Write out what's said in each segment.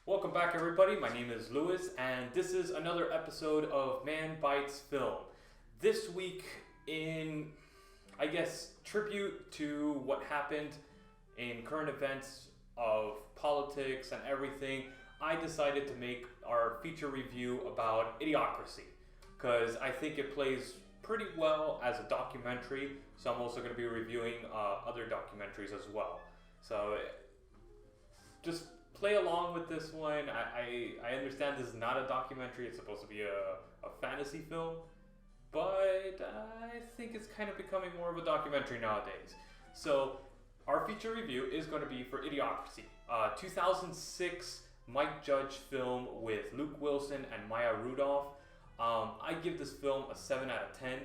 Welcome back, everybody. My name is Louis, and this is another episode of Man Bites Film. This week, in, tribute to what happened in current events of politics and everything, I decided to make our feature review about Idiocracy, because I think it plays pretty well as a documentary, so I'm also going to be reviewing other documentaries as well. So, just play along with this one. I understand this is not a documentary, it's supposed to be a fantasy film, but I think it's kind of becoming more of a documentary nowadays. So our feature review is going to be for Idiocracy, 2006 Mike Judge film with Luke Wilson and Maya Rudolph. I give this film a 7 out of 10.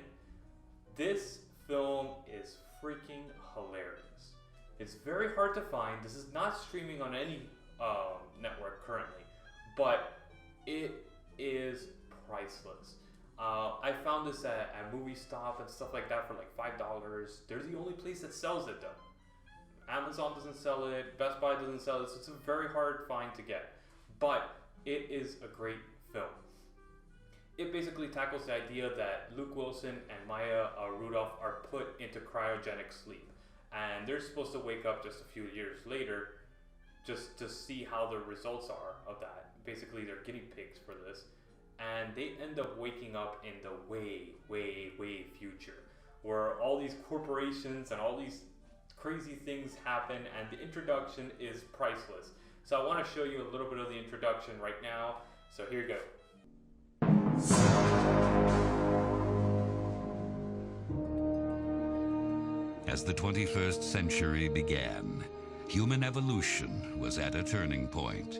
This film is freaking hilarious. It's very hard to find. This is not streaming on any network currently, but it is priceless. I found this at Movie Stop and stuff like that for like $5. They're the only place that sells it though. Amazon doesn't sell it, Best Buy doesn't sell it, so it's a very hard find to get. But it is a great film. It basically tackles the idea that Luke Wilson and Maya Rudolph are put into cryogenic sleep, and they're supposed to wake up just a few years later just to see how the results are of that. Basically, they're guinea pigs for this, and they end up waking up in the way future, where all these corporations and all these crazy things happen, and the introduction is priceless. So I want to show you a little bit of the introduction right now, so here you go. As the 21st century began, human evolution was at a turning point.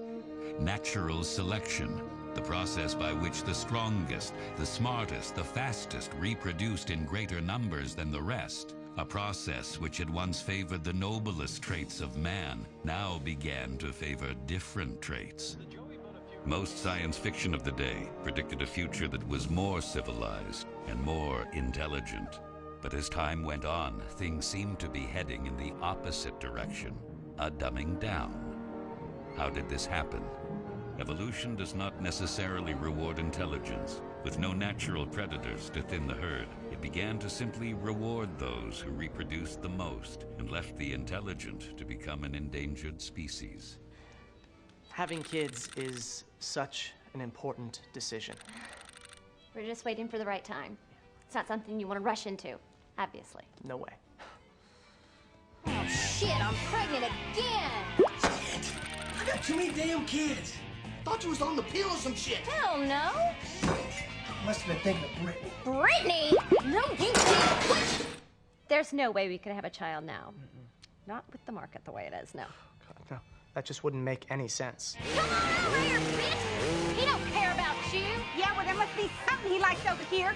Natural selection, the process by which the strongest, the smartest, the fastest reproduced in greater numbers than the rest, a process which had once favored the noblest traits of man, now began to favor different traits. Most science fiction of the day predicted a future that was more civilized and more intelligent. But as time went on, things seemed to be heading in the opposite direction, a dumbing down. How did this happen? Evolution does not necessarily reward intelligence. With no natural predators to thin the herd, it began to simply reward those who reproduced the most and left the intelligent to become an endangered species. Having kids is such an important decision. We're just waiting for the right time. It's not something you want to rush into, obviously. No way. Oh shit, I'm pregnant again! Shit! I got too many damn kids. Thought you was on the pill or some shit. Hell no! Must have been thinking of Brittany. Brittany? No, you did. What? There's no way we could have a child now. Not with the market the way it is, no. God, no. That just wouldn't make any sense. Come on over here, bitch! He don't care about you. Yeah, well, there must be something he likes over here.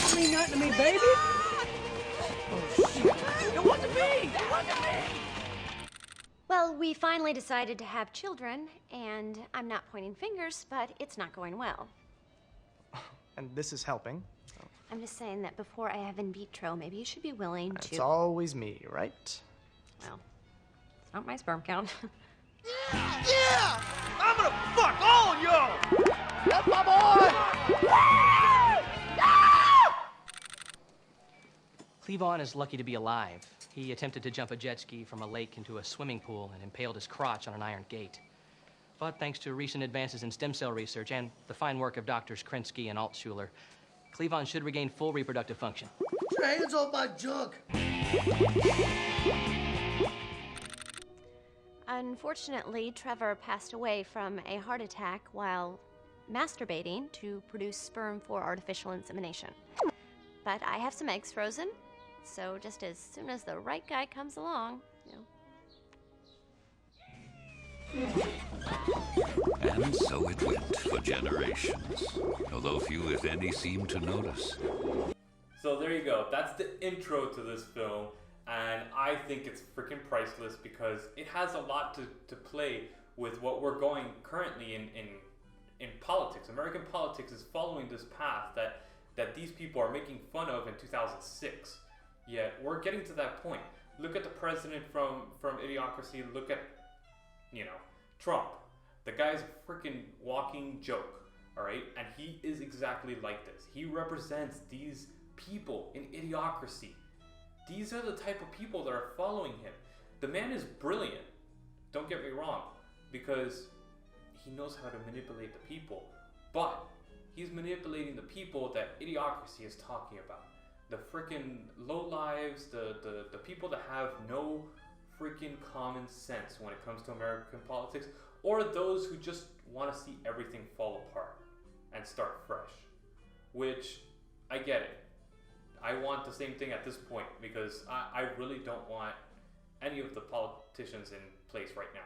You mean nothing to me, baby? Oh, shit. It wasn't me! It wasn't me! Well, we finally decided to have children, and I'm not pointing fingers, but it's not going well. And this is helping. I'm just saying that before I have in vitro, maybe you should be willing to... It's always me, right? Well, it's not my sperm count. Yeah! I'm gonna fuck all of y'all! That's my boy! Cleavon is lucky to be alive. He attempted to jump a jet ski from a lake into a swimming pool and impaled his crotch on an iron gate. But thanks to recent advances in stem cell research and the fine work of Doctors Krinsky and Altshuler, Cleavon should regain full reproductive function. Get your hands off my junk! Unfortunately, Trevor passed away from a heart attack while masturbating to produce sperm for artificial insemination. But I have some eggs frozen, so just as soon as the right guy comes along, And so it went for generations, although few, if any, seemed to notice. So there you go. That's the intro to this film, and I think it's freaking priceless because it has a lot to play with what we're going currently in politics. American politics is following this path that these people are making fun of in 2006. Yet we're getting to that point. Look at the president from Idiocracy. Look at, Trump. The guy's a freaking walking joke, all right? And he is exactly like this. He represents these people in Idiocracy. These are the type of people that are following him. The man is brilliant, don't get me wrong, because he knows how to manipulate the people, but he's manipulating the people that Idiocracy is talking about. The freaking lowlives, the people that have no freaking common sense when it comes to American politics, or those who just want to see everything fall apart and start fresh. Which, I get it. I want the same thing at this point, because I really don't want any of the politicians in place right now.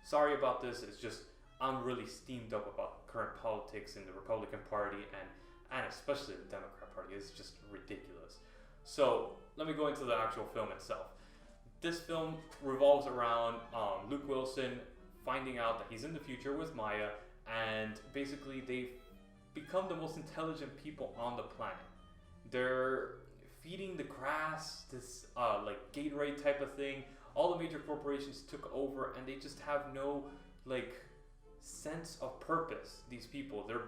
Sorry about this, it's just I'm really steamed up about current politics in the Republican Party and especially the Democrat Party. It's just ridiculous. So let me go into the actual film itself. This film revolves around Luke Wilson finding out that he's in the future with Maya, and basically they've become the most intelligent people on the planet. They're feeding the grass, this like Gatorade type of thing. All the major corporations took over, and they just have no like sense of purpose. These people, they're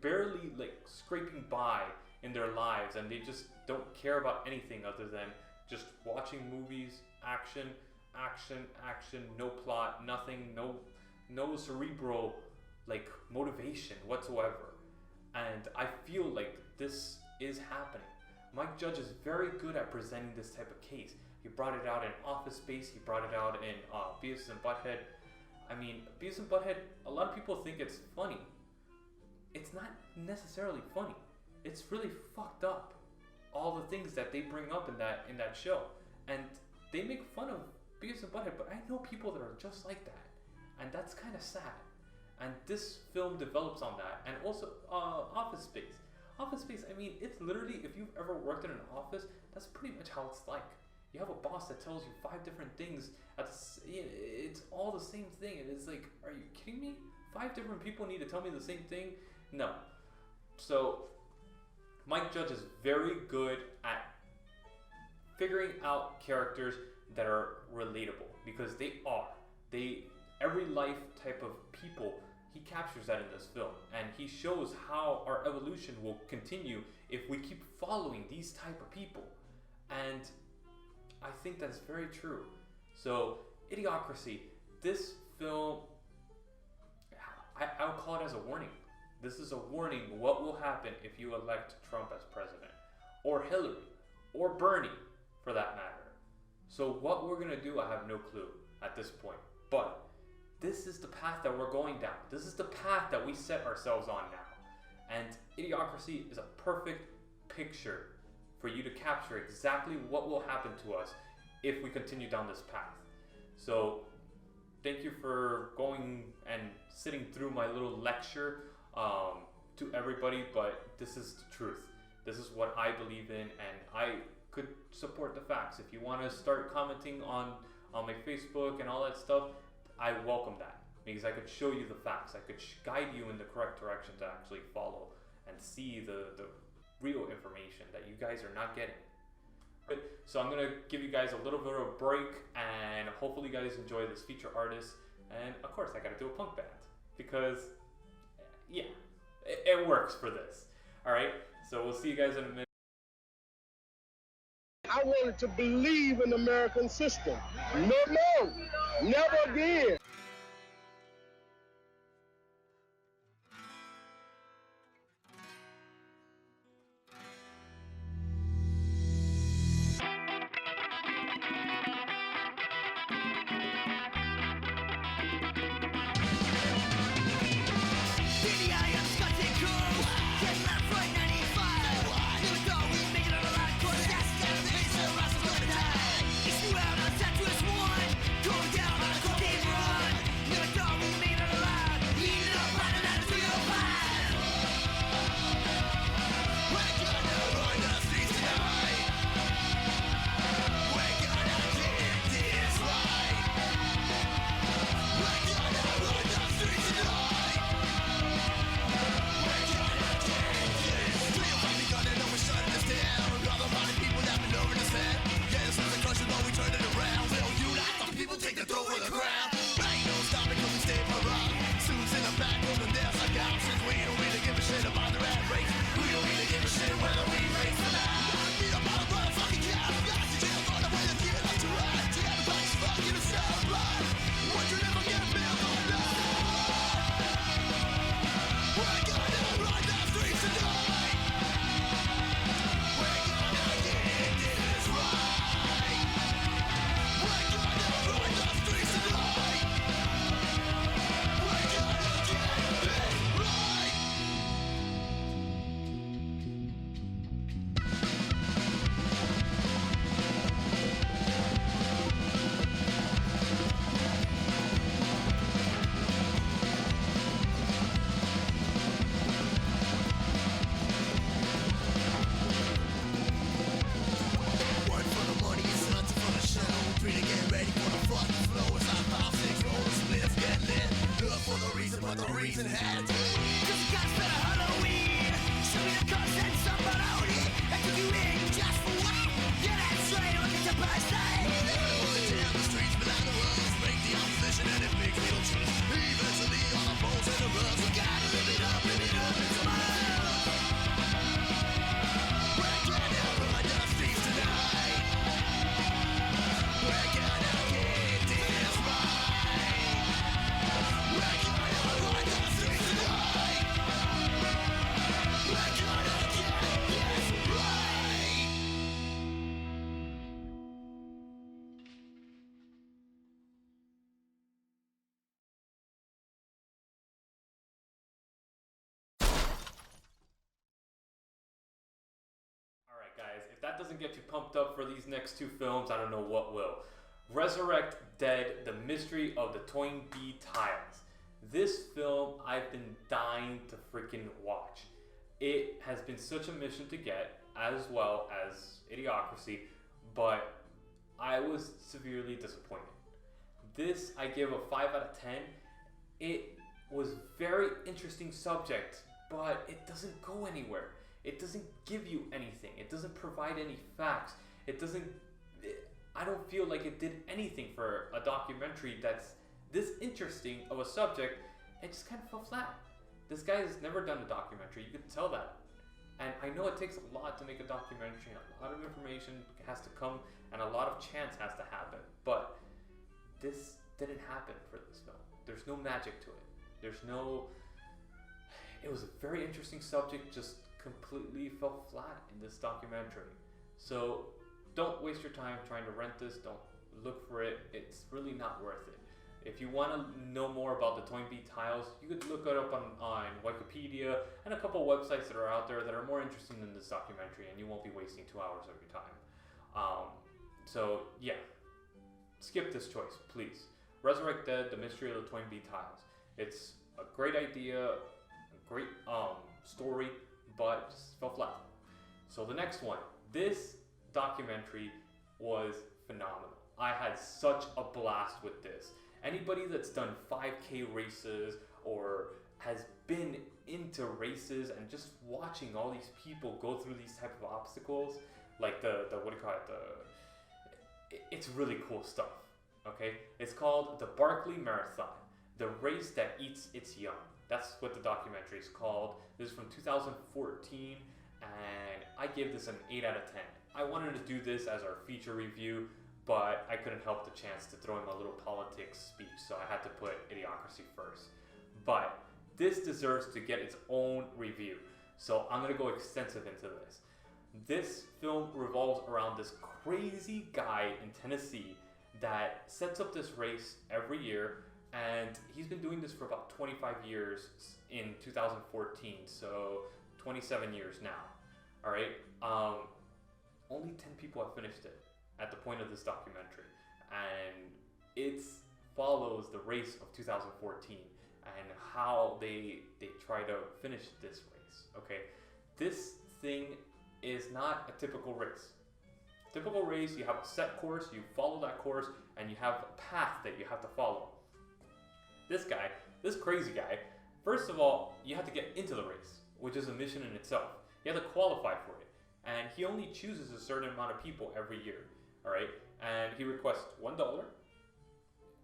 barely like scraping by in their lives, and they just don't care about anything other than just watching movies, action, no plot, nothing, no cerebral like motivation whatsoever. And I feel like this is happening. Mike Judge is very good at presenting this type of case. He brought it out in Office Space, he brought it out in Beavis and Butthead. I mean, Beavis and Butthead, a lot of people think it's funny. It's not necessarily funny. It's really fucked up. All the things that they bring up in that show. And they make fun of Beavis and Butthead, but I know people that are just like that. And that's kind of sad. And this film develops on that. And also Office Space. Office Space, I mean, it's literally, if you've ever worked in an office, that's pretty much how it's like. You have a boss that tells you 5 different things. It's all the same thing. And it's like, are you kidding me? 5 different people need to tell me the same thing? No. So, Mike Judge is very good at figuring out characters that are relatable, because they are. Every life type of people, he captures that in this film, and he shows how our evolution will continue if we keep following these type of people. And I think that's very true. So, Idiocracy, this film, I would call it as a warning. This is a warning what will happen if you elect Trump as president, or Hillary, or Bernie, for that matter. So what we're going to do, I have no clue at this point. But this is the path that we're going down. This is the path that we set ourselves on now. And Idiocracy is a perfect picture for you to capture exactly what will happen to us if we continue down this path. So thank you for going and sitting through my little lecture to everybody, but this is the truth. This is what I believe in, and I could support the facts. If you want to start commenting on my Facebook and all that stuff, I welcome that, because I could show you the facts. I could guide you in the correct direction to actually follow and see the real information that you guys are not getting. So I'm going to give you guys a little bit of a break, and hopefully you guys enjoy this feature artist. And of course I got to do a punk band, because yeah, it works for this. All right, so we'll see you guys in a minute. I wanted to believe in the American system. No more, never again. Go down on a cocaine run. Alright, guys, if that doesn't get you pumped up for these next two films, I don't know what will. Resurrect Dead, The Mystery of the Toynbee Tiles. This film I've been dying to freaking watch. It has been such a mission to get, as well as Idiocracy, but I was severely disappointed. This I give a 5 out of 10. It was very interesting subject, but it doesn't go anywhere. It doesn't give you anything. It doesn't provide any facts. I don't feel like it did anything for a documentary that's this interesting of a subject. It just kind of fell flat. This guy has never done a documentary. You can tell that. And I know it takes a lot to make a documentary. A lot of information has to come and a lot of chance has to happen. But this didn't happen for this film. There's no magic to it. It was a very interesting subject, just completely fell flat in this documentary. So don't waste your time trying to rent this. Don't look for it. It's really not worth it. If you want to know more about the Toynbee Tiles, you could look it up on Wikipedia and a couple websites that are out there that are more interesting than this documentary, and you won't be wasting 2 hours of your time. So yeah, skip this choice, please. Resurrect Dead, The Mystery of the Toynbee Tiles. It's a great idea, a great story, but just fell flat. So the next one, this documentary was phenomenal. I had such a blast with this. Anybody that's done 5K races or has been into races and just watching all these people go through these type of obstacles, like it's really cool stuff. Okay, it's called the Barkley Marathon, the race that eats its young. That's what the documentary is called. This is from 2014, and I give this an 8 out of 10. I wanted to do this as our feature review, but I couldn't help the chance to throw in my little politics speech, so I had to put Idiocracy first. But this deserves to get its own review, so I'm gonna go extensive into this. This film revolves around this crazy guy in Tennessee that sets up this race every year, and he's been doing this for about 25 years in 2014, so 27 years now. All right, only 10 people have finished it at the point of this documentary, and it follows the race of 2014 and how they try to finish this race. Okay, this thing is not a typical race. Typical race, you have a set course, you follow that course, and you have a path that you have to follow. This crazy guy, first of all, you have to get into the race, which is a mission in itself. You have to qualify for it, and he only chooses a certain amount of people every year. All right, and he requests $1,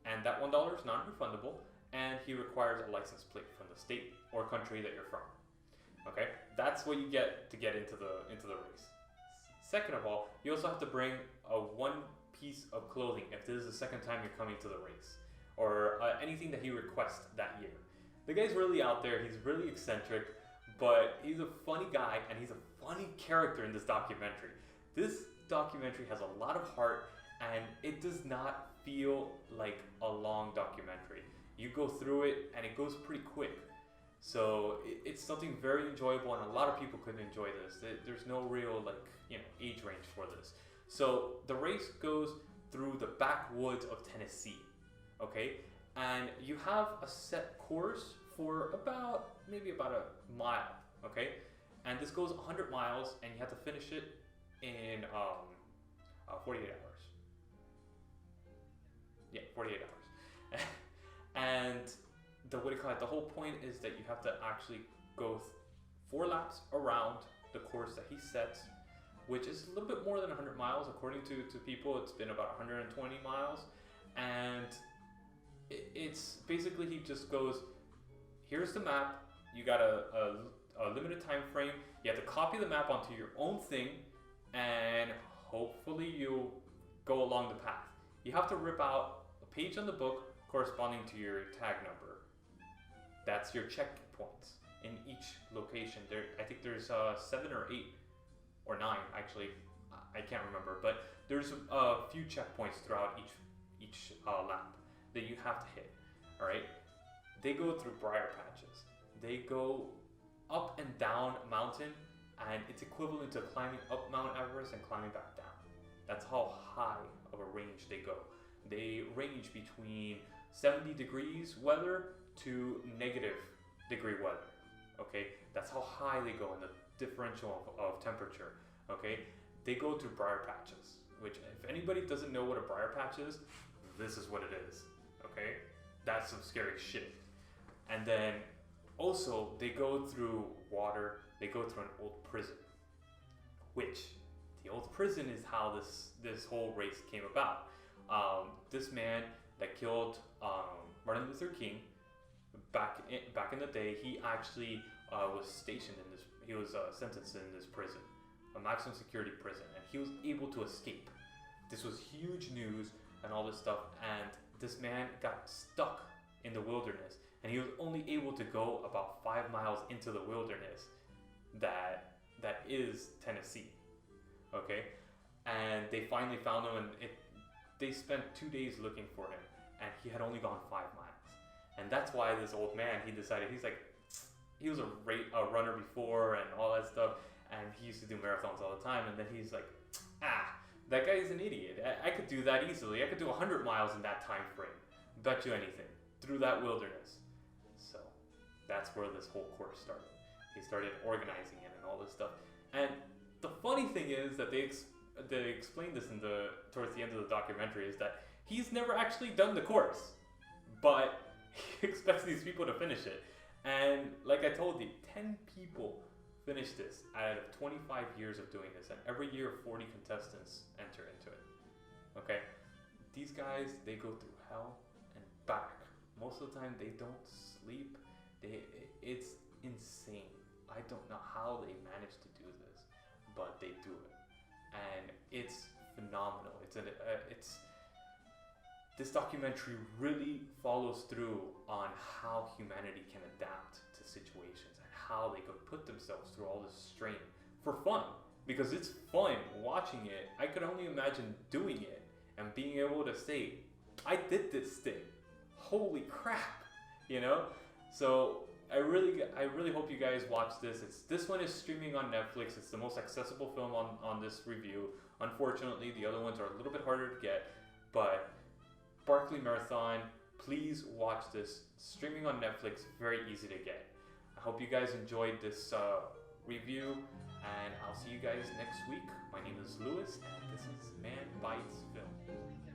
and that $1 is non-refundable, and he requires a license plate from the state or country that you're from. Okay, that's what you get to get into the race. Second of all, you also have to bring one piece of clothing if this is the second time you're coming to the race, or anything that he requests that year. The guy's really out there. He's really eccentric, but he's a funny guy, and he's a funny character in this documentary. This documentary has a lot of heart, and it does not feel like a long documentary. You go through it, and it goes pretty quick. So it's something very enjoyable, and a lot of people could enjoy this. There's no real age range for this. So the race goes through the backwoods of Tennessee, okay? And you have a set course for maybe about a mile, okay? And this goes 100 miles, and you have to finish it in 48 hours. Yeah, 48 hours. And the whole point is that you have to actually go 4 laps around the course that he sets, which is a little bit more than 100 miles. According to people, it's been about 120 miles. And it's basically, he just goes, here's the map. You got a limited time frame. You have to copy the map onto your own thing, and hopefully you'll go along the path. You have to rip out a page on the book corresponding to your tag number. That's your checkpoints in each location. I think there's 7 or 8 or 9 actually. I can't remember, but there's a few checkpoints throughout each lap that you have to hit. All right. They go through briar patches. They go up and down a mountain, and it's equivalent to climbing up Mount Everest and climbing back down. That's how high of a range they go. They range between 70 degrees weather to -degree weather. Okay, that's how high they go in the differential of temperature. Okay, they go through briar patches, which if anybody doesn't know what a briar patch is, this is what it is. Okay, that's some scary shit. And then also they go through water. They go through an old prison, which the old prison is how this whole race came about. This man that killed Martin Luther King back in the day, he actually was stationed in this. He was sentenced in this prison, a maximum security prison, and he was able to escape. This was huge news and all this stuff. And this man got stuck in the wilderness, and he was only able to go about 5 miles into the wilderness that is Tennessee. Okay, and they finally found him, and they spent 2 days looking for him, and he had only gone 5 miles. And that's why this old man, he decided, he's like, he was a runner before and all that stuff, and he used to do marathons all the time, and then he's like, that guy's an idiot. I could do that easily. I could do 100 miles in that time frame. Bet you anything. Through that wilderness. So that's where this whole course started. He started organizing it and all this stuff. And the funny thing is that they explained this towards the end of the documentary, is that he's never actually done the course, but he expects these people to finish it. And like I told you, 10 people finished this out of 25 years of doing this, and every year 40 contestants enter into it. Okay, these guys, they go through hell and back. Most of the time they don't sleep. It's insane. I don't know how they manage to do this, but they do it, and it's phenomenal. This documentary really follows through on how humanity can adapt to situations and how they could put themselves through all this strain for fun, because it's fun watching it. I could only imagine doing it and being able to say, I did this thing. Holy crap, you know? So I really hope you guys watch this. This one is streaming on Netflix. It's the most accessible film on this review. Unfortunately, the other ones are a little bit harder to get, but Barkley Marathon, please watch this. Streaming on Netflix, very easy to get. I hope you guys enjoyed this review, and I'll see you guys next week. My name is Lewis, and this is Man Bites Film.